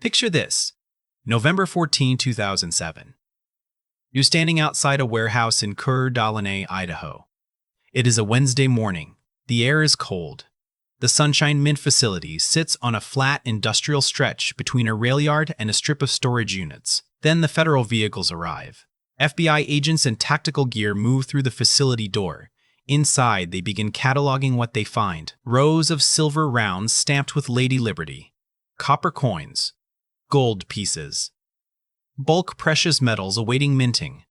Picture this. November 14, 2007. You're standing outside a warehouse in Coeur, Idaho. It is a Wednesday morning. The air is cold. The Sunshine Mint facility sits on a flat industrial stretch between a rail yard and a strip of storage units. Then the federal vehicles arrive. FBI agents in tactical gear move through the facility door. Inside, they begin cataloging what they find. Rows of silver rounds stamped with Lady Liberty. Copper coins. Gold pieces. Bulk precious metals awaiting minting.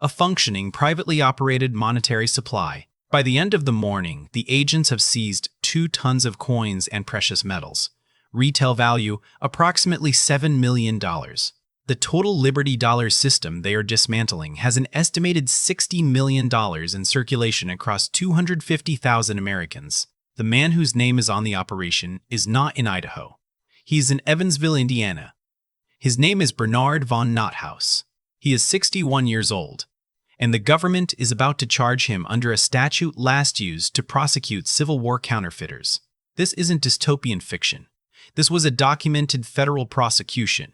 A functioning, privately operated monetary supply. By the end of the morning, the agents have seized 2 tons of coins and precious metals. Retail value, approximately $7 million. The total Liberty dollar system they are dismantling has an estimated $60 million in circulation across 250,000 Americans. The man whose name is on the operation is not in Idaho. He's in Evansville, Indiana. His name is Bernard von NotHaus. He is 61 years old, and the government is about to charge him under a statute last used to prosecute Civil War counterfeiters. This isn't dystopian fiction. This was a documented federal prosecution.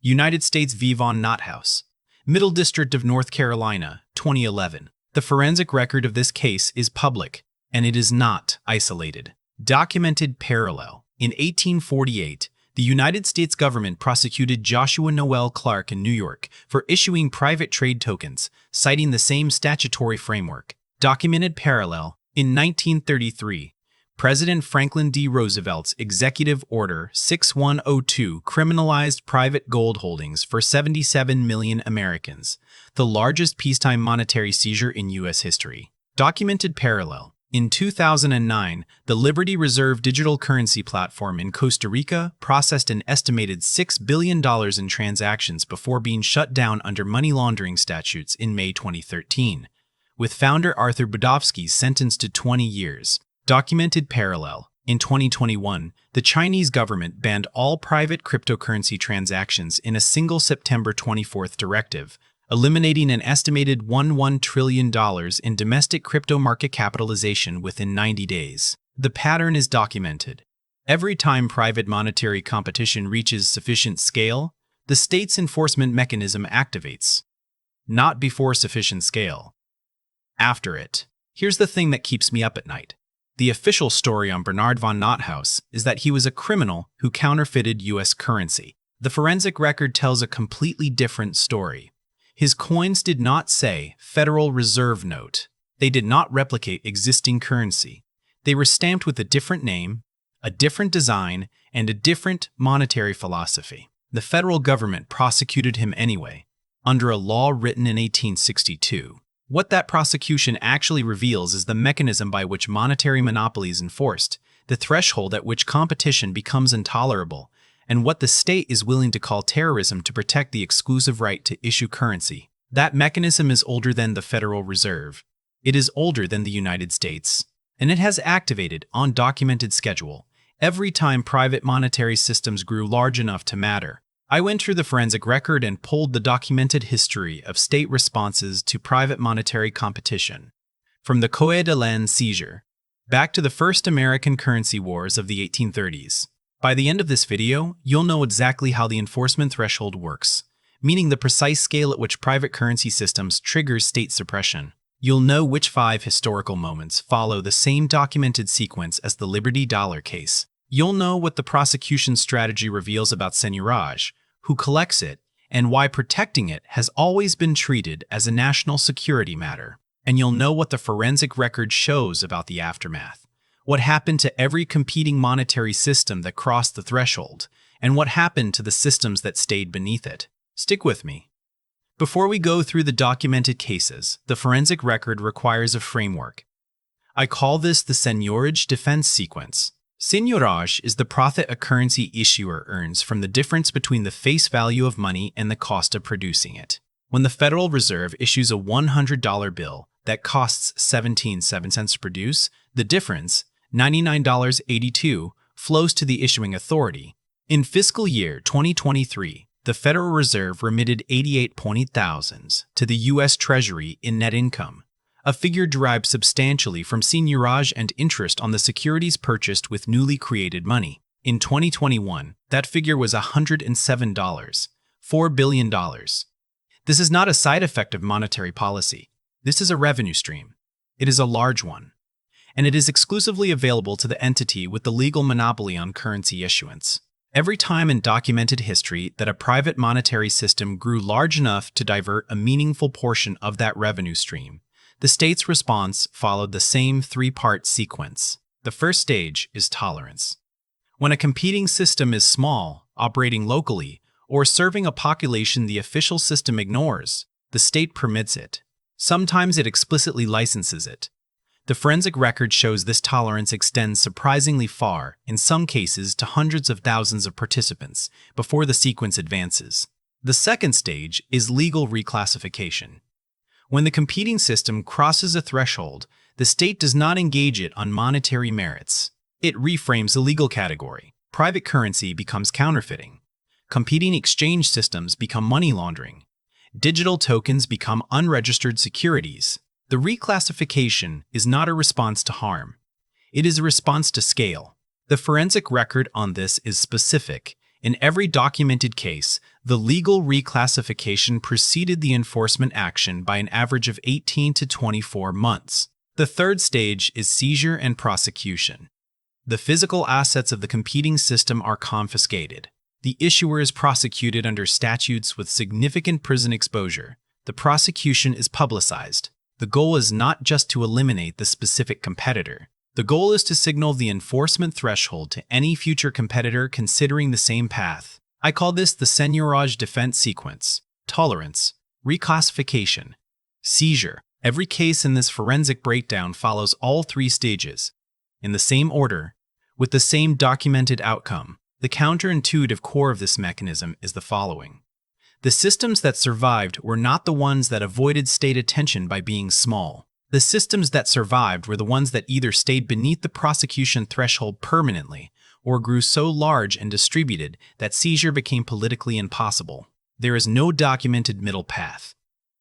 United States v. von NotHaus, Middle District of North Carolina, 2011. The forensic record of this case is public, and it is not isolated. Documented parallel. In 1848, the United States government prosecuted Joshua Noel Clark in New York for issuing private trade tokens, citing the same statutory framework. Documented parallel. In 1933, President Franklin D. Roosevelt's Executive Order 6102 criminalized private gold holdings for 77 million Americans, the largest peacetime monetary seizure in U.S. history. Documented parallel. In 2009, the Liberty Reserve digital currency platform in Costa Rica processed an estimated $6 billion in transactions before being shut down under money laundering statutes in May 2013, with founder Arthur Budofsky sentenced to 20 years. Documented parallel. In 2021, the Chinese government banned all private cryptocurrency transactions in a single September 24th directive, eliminating an estimated $11 trillion in domestic crypto market capitalization within 90 days. The pattern is documented. Every time private monetary competition reaches sufficient scale, the state's enforcement mechanism activates. Not before sufficient scale. After it. Here's the thing that keeps me up at night. The official story on Bernard von NotHaus is that he was a criminal who counterfeited U.S. currency. The forensic record tells a completely different story. His coins did not say Federal Reserve Note. They did not replicate existing currency. They were stamped with a different name, a different design, and a different monetary philosophy. The federal government prosecuted him anyway, under a law written in 1862. What that prosecution actually reveals is the mechanism by which monetary monopoly is enforced, the threshold at which competition becomes intolerable, and what the state is willing to call terrorism to protect the exclusive right to issue currency. That mechanism is older than the Federal Reserve. It is older than the United States, and it has activated, on documented schedule, every time private monetary systems grew large enough to matter. I went through the forensic record and pulled the documented history of state responses to private monetary competition, from the Coeur d'Alene seizure, back to the first American currency wars of the 1830s. By the end of this video, you'll know exactly how the enforcement threshold works, meaning the precise scale at which private currency systems triggers state suppression. You'll know which 5 historical moments follow the same documented sequence as the Liberty Dollar case. You'll know what the prosecution strategy reveals about Seigniorage, who collects it, and why protecting it has always been treated as a national security matter. And you'll know what the forensic record shows about the aftermath. What happened to every competing monetary system that crossed the threshold, and what happened to the systems that stayed beneath it. Stick with me. Before we go through the documented cases, the forensic record requires a framework. I call this the Seigniorage Defense Sequence. Seigniorage is the profit a currency issuer earns from the difference between the face value of money and the cost of producing it. When the Federal Reserve issues a $100 bill that costs 17 cents to produce, the difference, $99.82, flows to the issuing authority. In fiscal year 2023, the Federal Reserve remitted $88.8 thousand to the U.S. Treasury in net income, a figure derived substantially from seigniorage and interest on the securities purchased with newly created money. In 2021, that figure was $107, $4 billion. This is not a side effect of monetary policy. This is a revenue stream. It is a large one. And it is exclusively available to the entity with the legal monopoly on currency issuance. Every time in documented history that a private monetary system grew large enough to divert a meaningful portion of that revenue stream, the state's response followed the same three-part sequence. The first stage is tolerance. When a competing system is small, operating locally, or serving a population the official system ignores, the state permits it. Sometimes it explicitly licenses it. The forensic record shows this tolerance extends surprisingly far, in some cases to hundreds of thousands of participants, before the sequence advances. The second stage is legal reclassification. When the competing system crosses a threshold, the state does not engage it on monetary merits. It reframes a legal category. Private currency becomes counterfeiting. Competing exchange systems become money laundering. Digital tokens become unregistered securities. The reclassification is not a response to harm. It is a response to scale. The forensic record on this is specific. In every documented case, the legal reclassification preceded the enforcement action by an average of 18 to 24 months. The third stage is seizure and prosecution. The physical assets of the competing system are confiscated. The issuer is prosecuted under statutes with significant prison exposure. The prosecution is publicized. The goal is not just to eliminate the specific competitor. The goal is to signal the enforcement threshold to any future competitor considering the same path. I call this the Seigniorage Defense Sequence. Tolerance, reclassification, seizure. Every case in this forensic breakdown follows all three stages, in the same order, with the same documented outcome. The counterintuitive core of this mechanism is the following. The systems that survived were not the ones that avoided state attention by being small. The systems that survived were the ones that either stayed beneath the prosecution threshold permanently or grew so large and distributed that seizure became politically impossible. There is no documented middle path.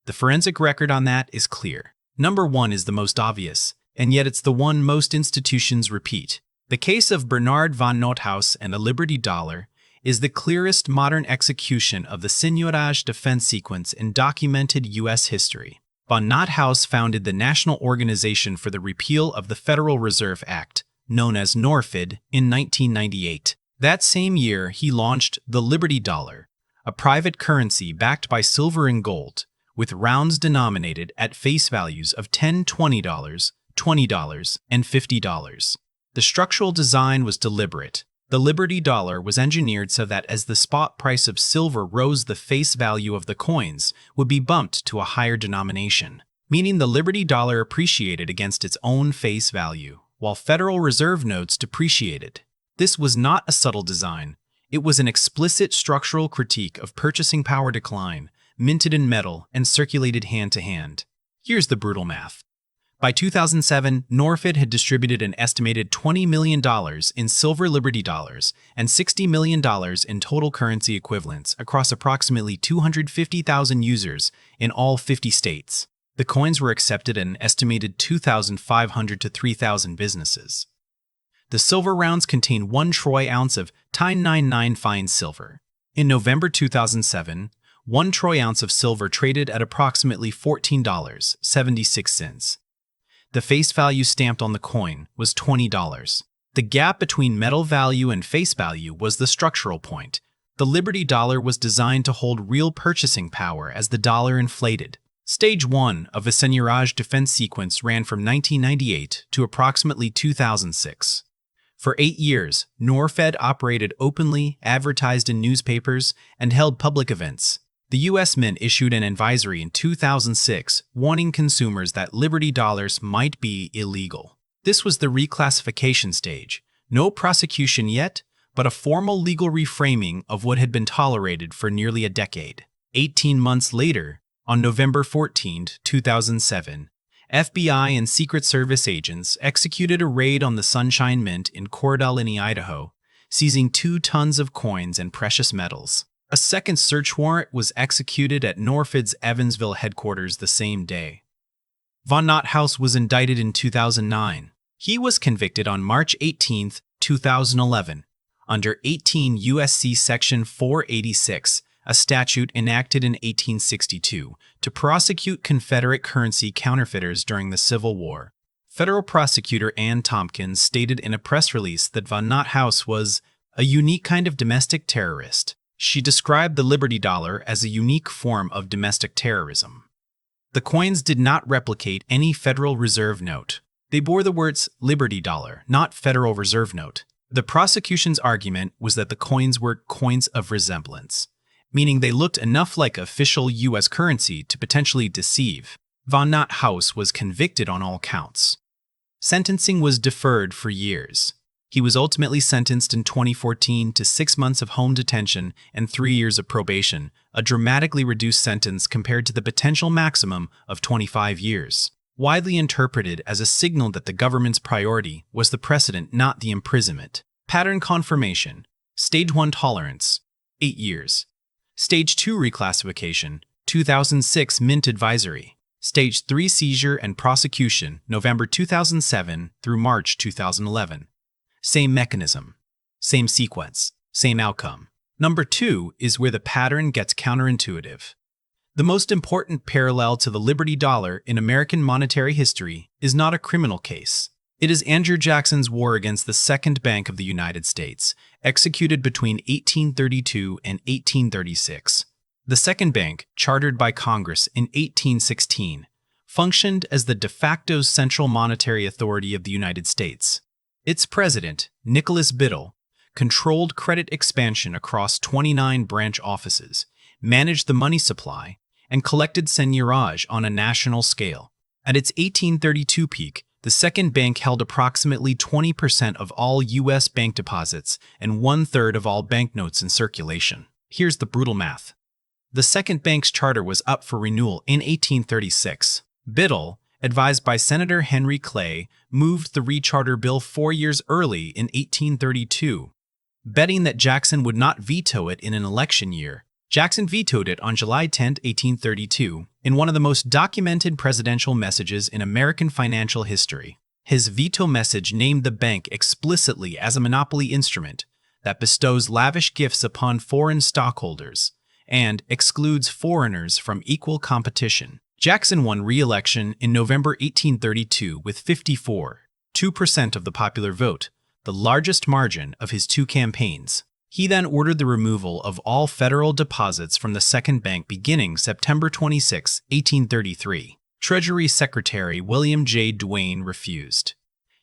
The forensic record on that is clear. Number one is the most obvious, and yet it's the one most institutions repeat. The case of Bernard von NotHaus and a Liberty Dollar is the clearest modern execution of the Seigniorage Defense Sequence in documented U.S. history. Von NotHaus founded the National Organization for the Repeal of the Federal Reserve Act, known as NORFID, in 1998. That same year, he launched the Liberty Dollar, a private currency backed by silver and gold, with rounds denominated at face values of $10, $20, $20, and $50. The structural design was deliberate. The Liberty Dollar was engineered so that as the spot price of silver rose, the face value of the coins would be bumped to a higher denomination, meaning the Liberty Dollar appreciated against its own face value, while Federal Reserve notes depreciated. This was not a subtle design. It was an explicit structural critique of purchasing power decline, minted in metal and circulated hand-to-hand. Here's the brutal math. By 2007, NORFID had distributed an estimated $20 million in silver Liberty Dollars and $60 million in total currency equivalents across approximately 250,000 users in all 50 states. The coins were accepted at an estimated 2,500 to 3,000 businesses. The silver rounds contain 1 troy ounce of 1099 fine silver. In November 2007, 1 troy ounce of silver traded at approximately $14.76. The face value stamped on the coin was $20. The gap between metal value and face value was the structural point. The Liberty Dollar was designed to hold real purchasing power as the dollar inflated. Stage 1 of the Seigniorage Defense Sequence ran from 1998 to approximately 2006. For 8 years, NORFID operated openly, advertised in newspapers, and held public events. The U.S. Mint issued an advisory in 2006 warning consumers that Liberty Dollars might be illegal. This was the reclassification stage. No prosecution yet, but a formal legal reframing of what had been tolerated for nearly a decade. 18 months later, on November 14, 2007, FBI and Secret Service agents executed a raid on the Sunshine Mint in Coeur, Idaho, seizing 2 tons of coins and precious metals. A second search warrant was executed at NORFID's Evansville headquarters the same day. Von NotHaus was indicted in 2009. He was convicted on March 18, 2011, under 18 U.S.C. Section 486, a statute enacted in 1862 to prosecute Confederate currency counterfeiters during the Civil War. Federal prosecutor Ann Tompkins stated in a press release that von NotHaus was a unique kind of domestic terrorist. She described the Liberty Dollar as a unique form of domestic terrorism. The coins did not replicate any Federal Reserve note. They bore the words Liberty Dollar, not Federal Reserve Note. The prosecution's argument was that the coins were coins of resemblance, meaning they looked enough like official U.S. currency to potentially deceive. Von NotHaus was convicted on all counts. Sentencing was deferred for years. He was ultimately sentenced in 2014 to 6 months of home detention and 3 years of probation, a dramatically reduced sentence compared to the potential maximum of 25 years. Widely interpreted as a signal that the government's priority was the precedent, not the imprisonment. Pattern confirmation. Stage 1 tolerance, 8 years. Stage 2 reclassification, 2006 Mint advisory. Stage 3 seizure and prosecution, November 2007 through March 2011. Same mechanism, same sequence, same outcome. Number 2 is where the pattern gets counterintuitive. The most important parallel to the Liberty Dollar in American monetary history is not a criminal case. It is Andrew Jackson's war against the Second Bank of the United States, executed between 1832 and 1836. The Second Bank, chartered by Congress in 1816, functioned as the de facto central monetary authority of the United States. Its president, Nicholas Biddle, controlled credit expansion across 29 branch offices, managed the money supply, and collected seigniorage on a national scale. At its 1832 peak, the Second Bank held approximately 20% of all U.S. bank deposits and 1/3 of all banknotes in circulation. Here's the brutal math. The Second Bank's charter was up for renewal in 1836. Biddle, advised by Senator Henry Clay, moved the recharter bill 4 years early in 1832. Betting that Jackson would not veto it in an election year, Jackson vetoed it on July 10, 1832, in one of the most documented presidential messages in American financial history. His veto message named the bank explicitly as a monopoly instrument that bestows lavish gifts upon foreign stockholders and excludes foreigners from equal competition. Jackson won re-election in November 1832 with 54.2% of the popular vote, the largest margin of his 2 campaigns. He then ordered the removal of all federal deposits from the Second Bank beginning September 26, 1833. Treasury Secretary William J. Duane refused.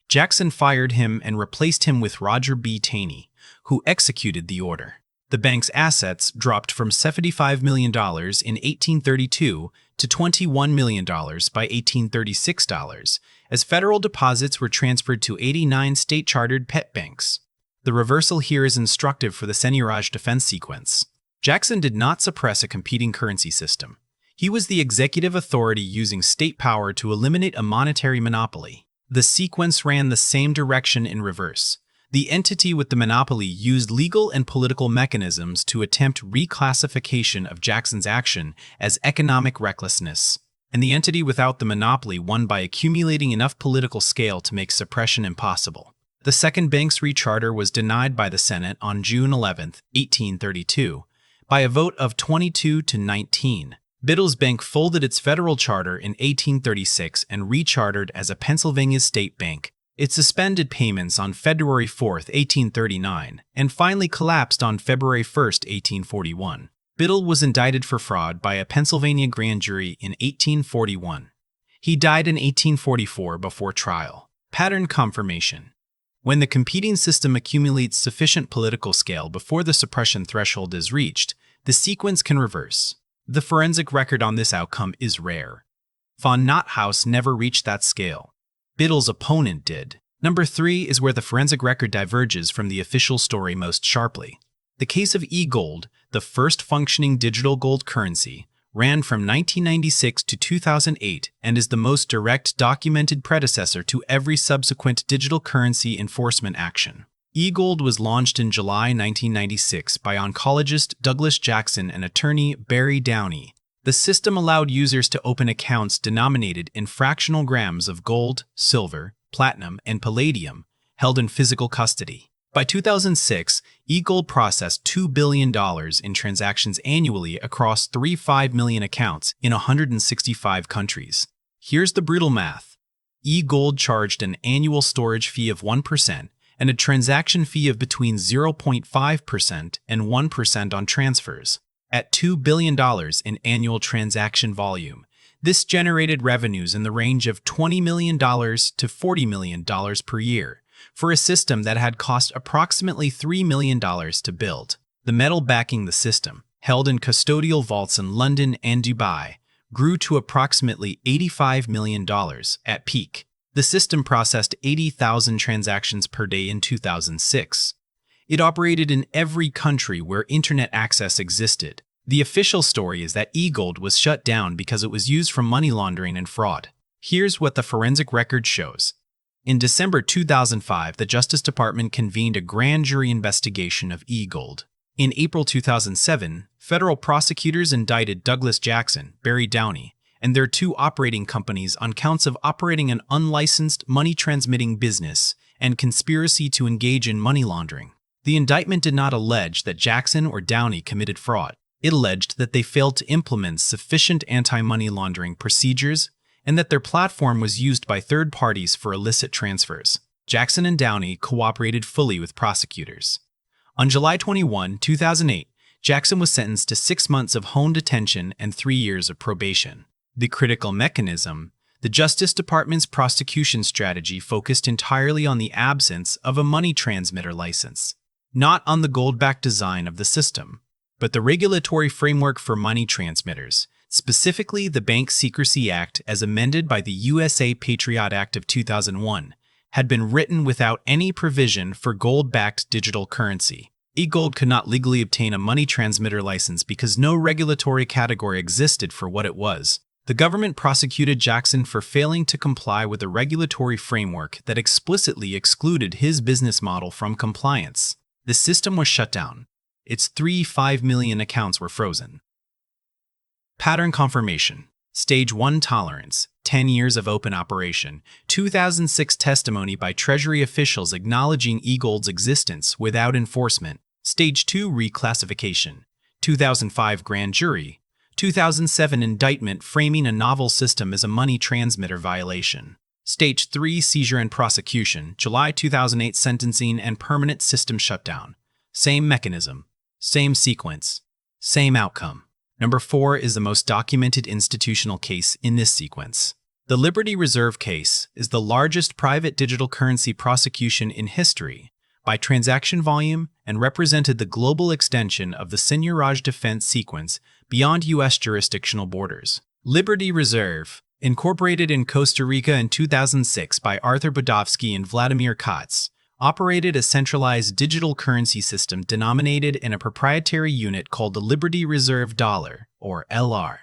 Jackson fired him and replaced him with Roger B. Taney, who executed the order. The bank's assets dropped from $75 million in 1832 to $21 million by 1836, as federal deposits were transferred to 89 state-chartered pet banks. The reversal here is instructive for the Seigniorage Defense Sequence. Jackson did not suppress a competing currency system. He was the executive authority using state power to eliminate a monetary monopoly. The sequence ran the same direction in reverse. The entity with the monopoly used legal and political mechanisms to attempt reclassification of Jackson's action as economic recklessness, and the entity without the monopoly won by accumulating enough political scale to make suppression impossible. The Second Bank's recharter was denied by the Senate on June 11, 1832, by a vote of 22 to 19. Biddle's bank folded its federal charter in 1836 and rechartered as a Pennsylvania state bank. It suspended payments on February 4, 1839, and finally collapsed on February 1, 1841. Biddle was indicted for fraud by a Pennsylvania grand jury in 1841. He died in 1844 before trial. Pattern confirmation. When the competing system accumulates sufficient political scale before the suppression threshold is reached, the sequence can reverse. The forensic record on this outcome is rare. Von NotHaus never reached that scale. Biddle's opponent did. Number 3 is where the forensic record diverges from the official story most sharply. The case of e-gold, the first functioning digital gold currency, ran from 1996 to 2008 and is the most direct documented predecessor to every subsequent digital currency enforcement action. E-gold was launched in July 1996 by oncologist Douglas Jackson and attorney Barry Downey. The system allowed users to open accounts denominated in fractional grams of gold, silver, platinum, and palladium held in physical custody. By 2006, eGold processed $2 billion in transactions annually across 35 million accounts in 165 countries. Here's the brutal math. eGold charged an annual storage fee of 1% and a transaction fee of between 0.5% and 1% on transfers. At $2 billion in annual transaction volume, this generated revenues in the range of $20 million to $40 million per year for a system that had cost approximately $3 million to build. The metal backing the system, held in custodial vaults in London and Dubai, grew to approximately $85 million at peak. The system processed 80,000 transactions per day in 2006. It operated in every country where internet access existed. The official story is that eGold was shut down because it was used for money laundering and fraud. Here's what the forensic record shows. In December 2005, the Justice Department convened a grand jury investigation of eGold. In April 2007, federal prosecutors indicted Douglas Jackson, Barry Downey, and their two operating companies on counts of operating an unlicensed money-transmitting business and conspiracy to engage in money laundering. The indictment did not allege that Jackson or Downey committed fraud. It alleged that they failed to implement sufficient anti-money laundering procedures and that their platform was used by third parties for illicit transfers. Jackson and Downey cooperated fully with prosecutors. On July 21, 2008, Jackson was sentenced to 6 months of home detention and 3 years of probation. The critical mechanism, the Justice Department's prosecution strategy focused entirely on the absence of a money transmitter license, not on the gold-backed design of the system, but the regulatory framework for money transmitters, specifically the Bank Secrecy Act as amended by the USA Patriot Act of 2001, had been written without any provision for gold-backed digital currency. eGold could not legally obtain a money transmitter license because no regulatory category existed for what it was. The government prosecuted Jackson for failing to comply with a regulatory framework that explicitly excluded his business model from compliance. The system was shut down. Its 5 million accounts were frozen. Pattern confirmation. Stage 1 tolerance. 10 years of open operation. 2006 testimony by Treasury officials acknowledging eGold's existence without enforcement. Stage 2 reclassification. 2005 grand jury. 2007 indictment framing a novel system as a money transmitter violation. Stage 3 seizure and prosecution. July 2008 sentencing and permanent system shutdown. Same mechanism. Same sequence. Same outcome. Number 4 is the most documented institutional case in this sequence. The Liberty Reserve case is the largest private digital currency prosecution in history by transaction volume and represented the global extension of the Seigniorage Defense Sequence beyond U.S. jurisdictional borders. Liberty Reserve, incorporated in Costa Rica in 2006 by Arthur Budovsky and Vladimir Katz, operated a centralized digital currency system denominated in a proprietary unit called the Liberty Reserve Dollar, or LR.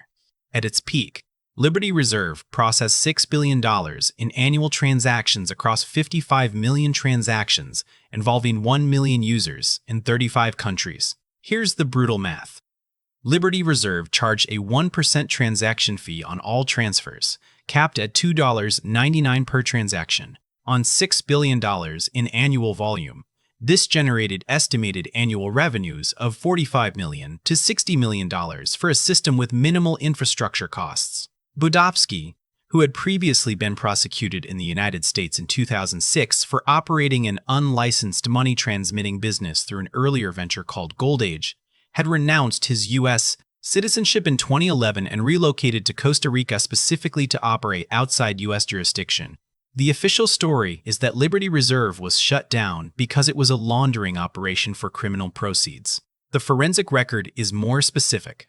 At its peak, Liberty Reserve processed $6 billion in annual transactions across 55 million transactions involving 1 million users in 35 countries. Here's the brutal math. Liberty Reserve charged a 1% transaction fee on all transfers, capped at $2.99 per transaction, on $6 billion in annual volume. This generated estimated annual revenues of $45 million to $60 million for a system with minimal infrastructure costs. Budovsky, who had previously been prosecuted in the United States in 2006 for operating an unlicensed money transmitting business through an earlier venture called Gold Age, had renounced his U.S. citizenship in 2011 and relocated to Costa Rica specifically to operate outside U.S. jurisdiction. The official story is that Liberty Reserve was shut down because it was a laundering operation for criminal proceeds. The forensic record is more specific.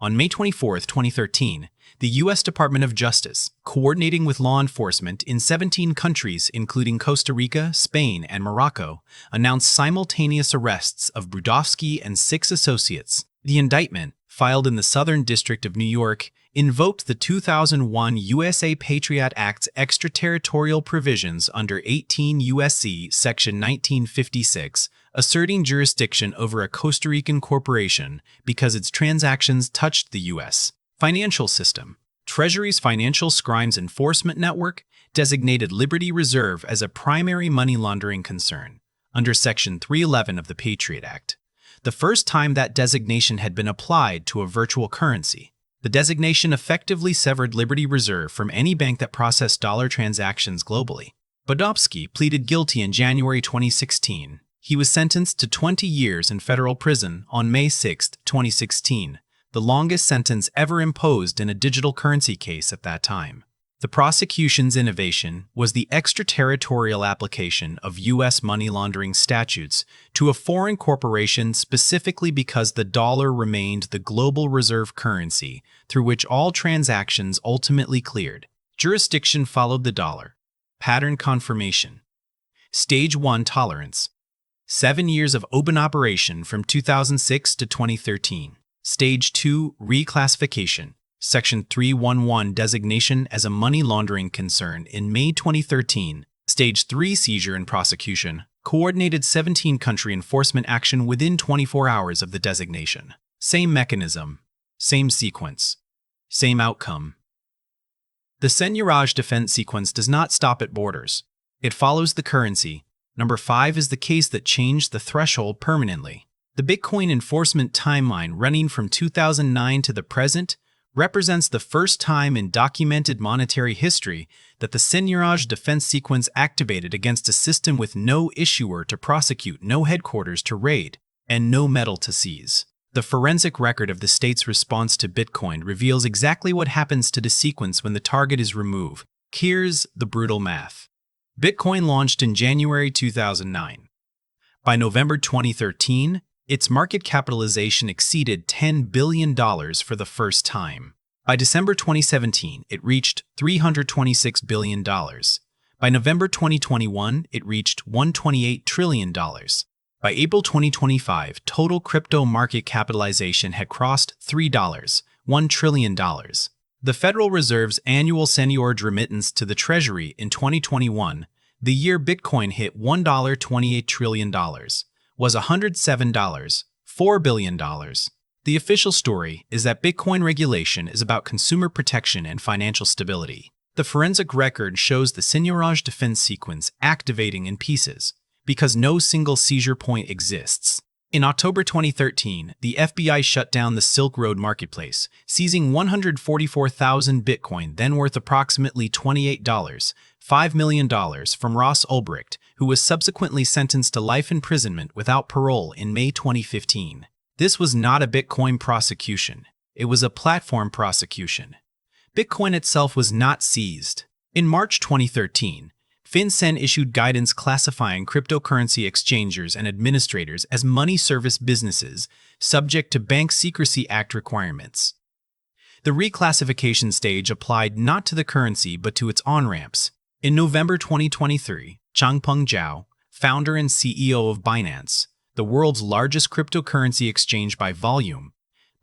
On May 24, 2013, the U.S. Department of Justice, coordinating with law enforcement in 17 countries including Costa Rica, Spain, and Morocco, announced simultaneous arrests of Budovsky and 6 associates. The indictment, filed in the Southern District of New York, invoked the 2001 USA Patriot Act's extraterritorial provisions under 18 U.S.C. Section 1956, asserting jurisdiction over a Costa Rican corporation because its transactions touched the U.S. financial system. Treasury's Financial Crimes Enforcement Network designated Liberty Reserve as a primary money laundering concern. under Section 311 of the Patriot Act, the first time that designation had been applied to a virtual currency. The designation effectively severed Liberty Reserve from any bank that processed dollar transactions globally. Bodovsky pleaded guilty in January 2016. He was sentenced to 20 years in federal prison on May 6, 2016, the longest sentence ever imposed in a digital currency case at that time. The prosecution's innovation was the extraterritorial application of U.S. money laundering statutes to a foreign corporation specifically because the dollar remained the global reserve currency through which all transactions ultimately cleared. Jurisdiction followed the dollar. Pattern confirmation. Stage 1 tolerance. 7 years of open operation from 2006 to 2013. Stage 2 reclassification. Section 311 designation as a money laundering concern in May 2013. Stage 3 seizure and prosecution. Coordinated 17-country enforcement action within 24 hours of the designation. Same mechanism, same sequence, same outcome. The Seigniorage Defense Sequence does not stop at borders. It follows the currency. Number 5 is the case that changed the threshold permanently. The Bitcoin enforcement timeline running from 2009 to the present represents the first time in documented monetary history that the Seigniorage Defense Sequence activated against a system with no issuer to prosecute, no headquarters to raid, and no metal to seize. The forensic record of the state's response to Bitcoin reveals exactly what happens to the sequence when the target is removed. Here's the brutal math. Bitcoin launched in January 2009. By November 2013, its market capitalization exceeded $10 billion for the first time. By December 2017, it reached $326 billion. By November 2021, it reached $128 trillion. By April 2025, total crypto market capitalization had crossed $1 trillion. The Federal Reserve's annual Seigniorage remittance to the Treasury in 2021, the year Bitcoin hit $1.28 trillion, was $107.4 billion. The official story is that Bitcoin regulation is about consumer protection and financial stability. The forensic record shows the Seigniorage Defense Sequence activating in pieces because no single seizure point exists. In October 2013, the FBI shut down the Silk Road marketplace, seizing 144,000 Bitcoin, then worth approximately $5 million from Ross Ulbricht, who was subsequently sentenced to life imprisonment without parole in May 2015. This was not a Bitcoin prosecution. It was a platform prosecution. Bitcoin itself was not seized. In March 2013, FinCEN issued guidance classifying cryptocurrency exchangers and administrators as money service businesses subject to Bank Secrecy Act requirements. The reclassification stage applied not to the currency but to its on-ramps. In November 2023, Changpeng Zhao, founder and CEO of Binance, the world's largest cryptocurrency exchange by volume,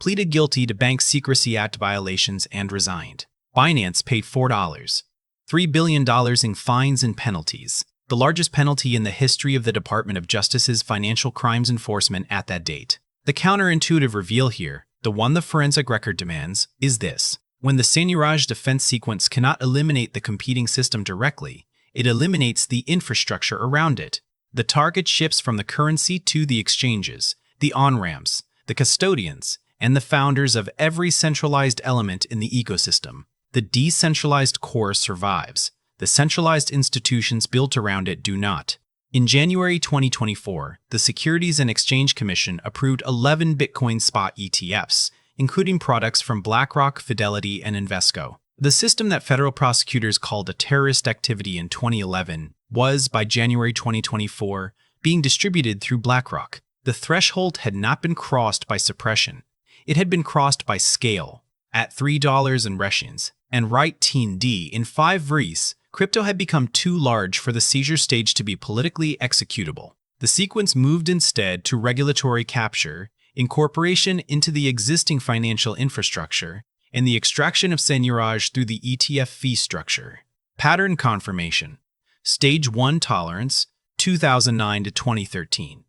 pleaded guilty to Bank Secrecy Act violations and resigned. Binance paid $3 billion in fines and penalties, the largest penalty in the history of the Department of Justice's financial crimes enforcement at that date. The counterintuitive reveal here, the one the forensic record demands, is this. When the Seigniorage Defense Sequence cannot eliminate the competing system directly, it eliminates the infrastructure around it. The target shifts from the currency to the exchanges, the on-ramps, the custodians, and the founders of every centralized element in the ecosystem. The decentralized core survives. The centralized institutions built around it do not. In January 2024, the Securities and Exchange Commission approved 11 Bitcoin spot ETFs, including products from BlackRock, Fidelity, and Invesco. The system that federal prosecutors called a terrorist activity in 2011 was, by January 2024, being distributed through BlackRock. The threshold had not been crossed by suppression. It had been crossed by scale. At $3 in Russians and right TND in 5 Vries, crypto had become too large for the seizure stage to be politically executable. The sequence moved instead to regulatory capture, incorporation into the existing financial infrastructure, and the extraction of seigniorage through the ETF fee structure. Pattern confirmation. Stage 1 tolerance, 2009 to 2013.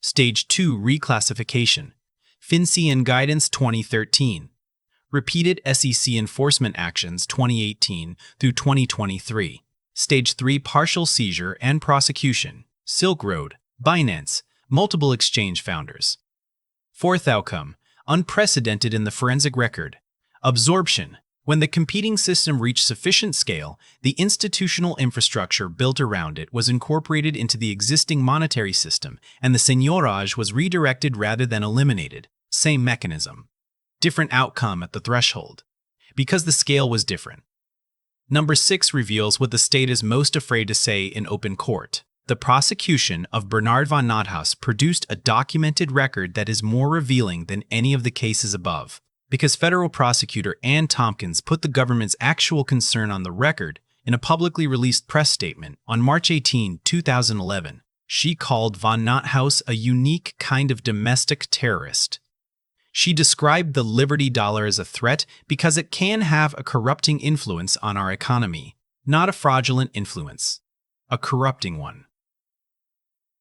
Stage 2 reclassification, FinCEN guidance 2013. Repeated SEC enforcement actions 2018 through 2023. Stage 3 partial seizure and prosecution, Silk Road, Binance, multiple exchange founders. Fourth outcome, unprecedented in the forensic record. Absorption. When the competing system reached sufficient scale, the institutional infrastructure built around it was incorporated into the existing monetary system, and the seigniorage was redirected rather than eliminated. Same mechanism. Different outcome at the threshold. Because the scale was different. Number 6 reveals what the state is most afraid to say in open court. The prosecution of Bernard von NotHaus produced a documented record that is more revealing than any of the cases above. Because federal prosecutor Ann Tompkins put the government's actual concern on the record in a publicly released press statement on March 18, 2011, she called von NotHaus a unique kind of domestic terrorist. She described the Liberty Dollar as a threat because it can have a corrupting influence on our economy, not a fraudulent influence, a corrupting one.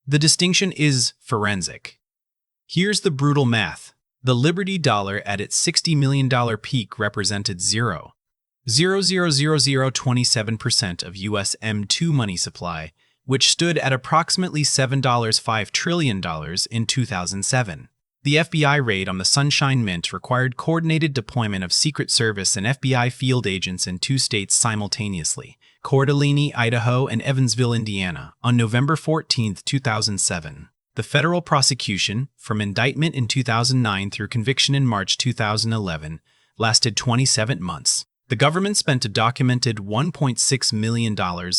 The distinction is forensic. Here's the brutal math. The Liberty Dollar at its $60 million peak represented 0.00027% of U.S. M2 money supply, which stood at approximately $7.5 trillion in 2007. The FBI raid on the Sunshine Mint required coordinated deployment of Secret Service and FBI field agents in 2 states simultaneously, Coeur, Idaho, and Evansville, Indiana, on November 14, 2007. The federal prosecution, from indictment in 2009 through conviction in March 2011, lasted 27 months. The government spent a documented $1.6 million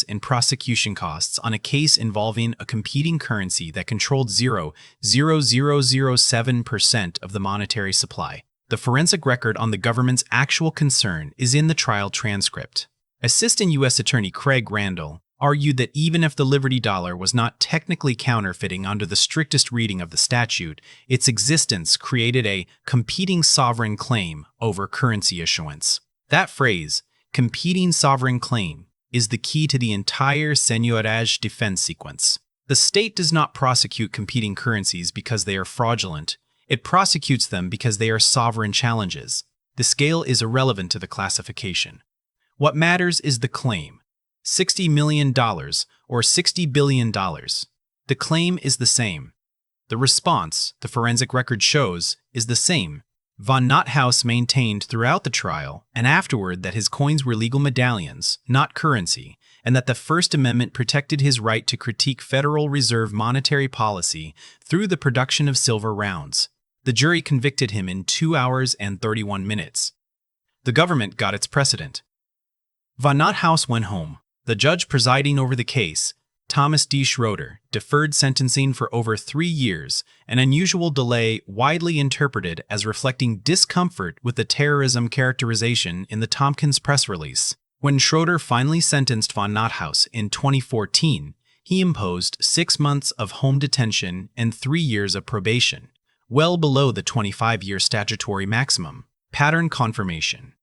in prosecution costs on a case involving a competing currency that controlled 0.0007% of the monetary supply. The forensic record on the government's actual concern is in the trial transcript. Assistant U.S. Attorney Craig Randall argued that even if the Liberty Dollar was not technically counterfeiting under the strictest reading of the statute, its existence created a competing sovereign claim over currency issuance. That phrase, competing sovereign claim, is the key to the entire Seigniorage Defense Sequence. The state does not prosecute competing currencies because they are fraudulent. It prosecutes them because they are sovereign challenges. The scale is irrelevant to the classification. What matters is the claim. $60 million or $60 billion. The claim is the same. The response, the forensic record shows, is the same. Von NotHaus maintained throughout the trial and afterward that his coins were legal medallions, not currency, and that the First Amendment protected his right to critique Federal Reserve monetary policy through the production of silver rounds. The jury convicted him in 2 hours and 31 minutes. The government got its precedent. Von NotHaus went home. The judge presiding over the case, Thomas D. Schroeder, deferred sentencing for over 3 years, an unusual delay widely interpreted as reflecting discomfort with the terrorism characterization in the Tompkins press release. When Schroeder finally sentenced von NotHaus in 2014, he imposed 6 months of home detention and 3 years of probation, well below the 25-year statutory maximum. Pattern confirmation.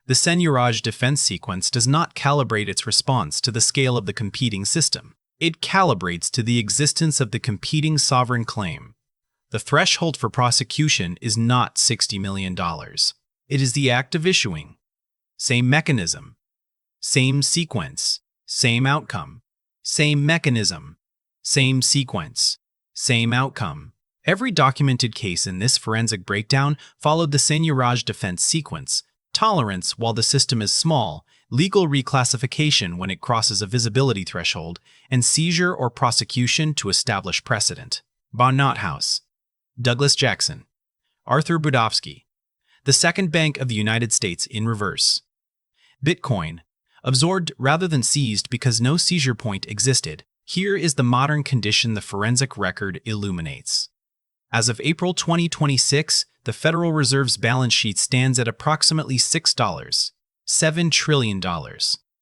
The Seigniorage Defense Sequence does not calibrate its response to the scale of the competing system. It calibrates to the existence of the competing sovereign claim. The threshold for prosecution is not $60 million. It is the act of issuing. Same mechanism. Same sequence. Same outcome. Same mechanism. Same sequence. Same outcome. Every documented case in this forensic breakdown followed the Seigniorage Defense Sequence. Tolerance while the system is small, legal reclassification when it crosses a visibility threshold, and seizure or prosecution to establish precedent. Von NotHaus, Douglas Jackson, Arthur Budofsky, the Second Bank of the United States in reverse. Bitcoin, absorbed rather than seized because no seizure point existed. Here is the modern condition the forensic record illuminates. As of April 2026, the Federal Reserve's balance sheet stands at approximately $7 trillion.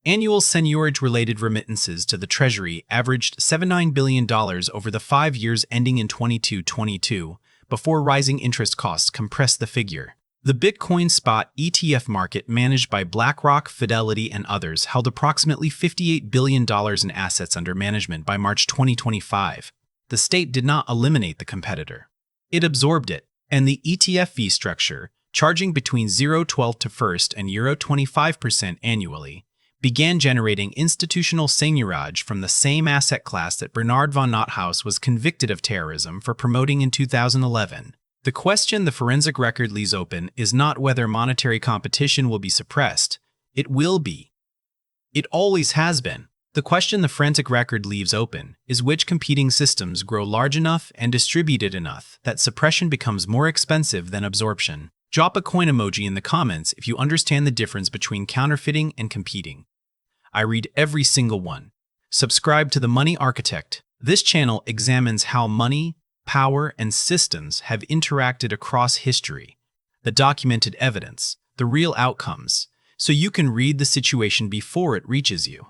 Annual seigniorage-related remittances to the Treasury averaged $79 billion over the 5 years ending in 2022, before rising interest costs compressed the figure. The Bitcoin spot ETF market managed by BlackRock, Fidelity, and others held approximately $58 billion in assets under management by March 2025. The state did not eliminate the competitor. It absorbed it, and the ETF fee structure, charging between 0.12% to first and Euro 25% annually, began generating institutional seigniorage from the same asset class that Bernard von NotHaus was convicted of terrorism for promoting in 2011. The question the forensic record leaves open is not whether monetary competition will be suppressed. It will be. It always has been. The question the forensic record leaves open is which competing systems grow large enough and distributed enough that suppression becomes more expensive than absorption. Drop a coin emoji in the comments if you understand the difference between counterfeiting and competing. I read every single one. Subscribe to The Money Architect. This channel examines how money, power, and systems have interacted across history, the documented evidence, the real outcomes, so you can read the situation before it reaches you.